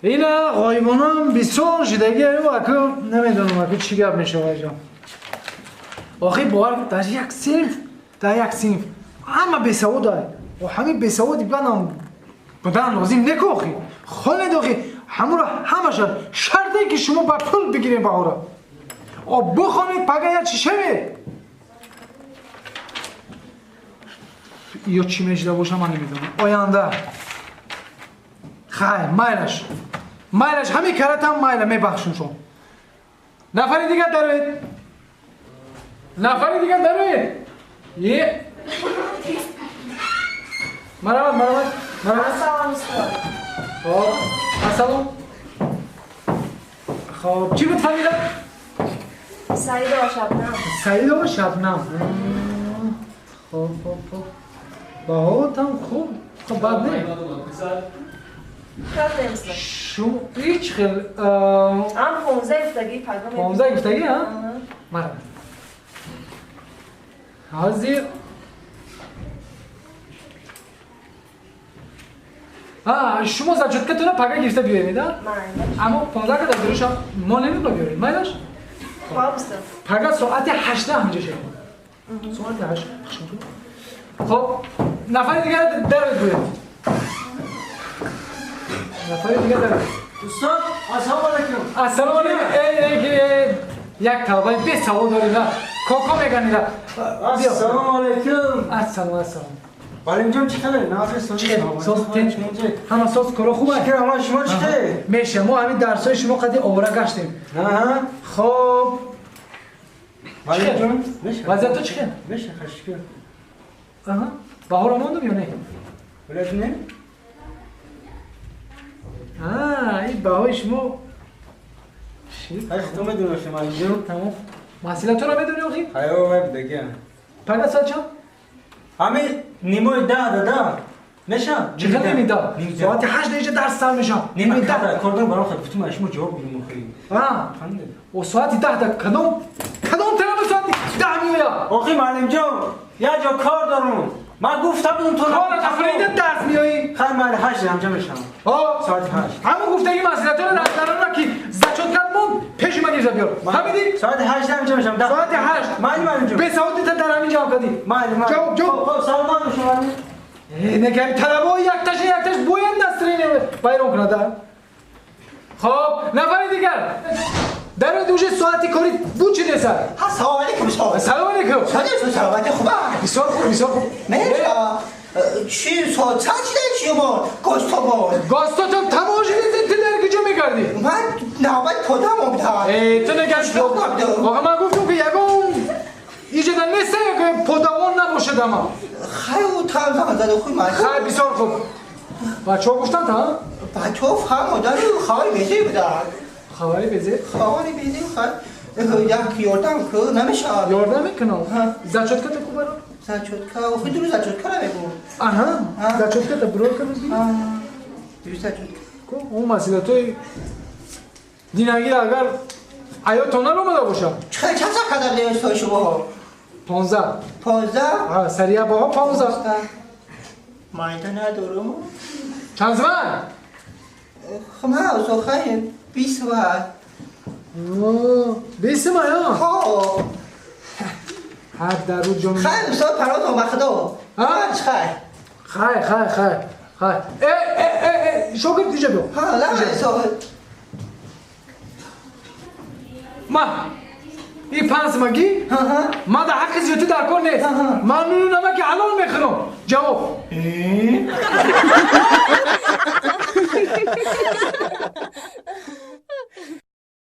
اینا غایبانم بسیار شدگی اکو نمیدونم اکو چی گپ میشه واجا آخی باور در یک صنف همه بسواد داره و همه بسوادی بدن لازم نکوخی خانه داخی همون همش شرطی که شما با پول بگیرین با اورا و بخونید پگه چی شوید یا چی میشده باشه من نمیدونم آینده خیر مایلش همین کرت هم مایل میبخشون شما نفری دیگه دارید یه مرحبا سلام خب چی بود فهمیدم؟ سعید و شبنم خب باهات هم خوب خب بد نه شما هیچ خیلی هم 15 گفتگی ها؟ مرحبا حاضر شما زجتکتون پگه گرفته بیارید اما 15 که در دروش ما نمیدونم بیارید مایلش پگه ساعت 8 همینجا شد ساعت 8 خب نفر دیگه دارید بیارید دوستان السلام علیکم یک طلبه به سوال دارید کوکو میگنید السلام علیکم السلام بالیم جان چی خبره؟ نافر سوز همه سوز کارا خوبه؟ شکر همه شما چی خبره؟ میشه ما همین درسای شما قدی آوره گشتیم خب بالیم جان وضعیت تو چی خیلی؟ میشه خشکر بهار آماندم یا نه؟ ولد نه؟ این بهای شما تو میدونم شما اینجا تمام محصیلت تو رو میدونی آخی؟ خیلی وب دیگه پگه سال چند؟ همه نیموی ده میشه؟ چقدر نمیده؟ ساعت 8 دیگه درس سر میشم نیمه ده کردن برام خیلی بتونم اشما جواب بگیم خیلی و ساعت 10 کدوم طرف ساعت 10 میویا آخی معلم جان یه جا کار دارم من گفتم بدون تو کار تفریده درس میایی خیلی معلم 8 همجا میشم ساعت 8 همون گفتگی مسئلت رو نظرانه که زچوت کردم پیش من گیرزا بیار فهمیدی؟ ساعت 8 همجا میشم ساعت 8 معلم جان به سعودی تا در همین جواب کردی معلم جواب سلام شما نگه طلبه یک تاش باید دسترینه بیرون کنه در خب نفر دیگر در دوشه ساعتی کاری بود چی نیست؟ سلام علیکم شما سلام علیکم سلامتی خوبه؟ بسیار خوب میشه چی ساعت چی شما گاستو تماشی نیست در کجا میکردی؟ من نوبت پدام بودم تو نگشت آقا من گفتم که یکم ایجا در نیسته که پدوان نباشه دما خیلی تمام زده خوی من خیلی بسیار خوب بچه ها گفتن تا؟ بچه ها فهمدن خبری بیزی بودن خبری بیزی یک یاردم که نمیشه یاردم میکنم زچوت که تو برو؟ زچوت که اوفی درو زچوت که نمیگو زچوت که تو برو کنم درو زچوت که اون مسئله توی دینگی اگر ایاتانه رو مده باشه چند سا کدر لیست های شما 15 سریع با ها 15 مایده ندارم چند زمان؟ خب من اوزا خیلی 20 وقت 20 ماه ها هر در رو جمعه خیلی بسیار پرات هم بخدا خیلی شاگرد دیجا بیو ما این 5 مگی؟ ما در حق زیادی در کن نیست من نونمه که حلال میخونم جواب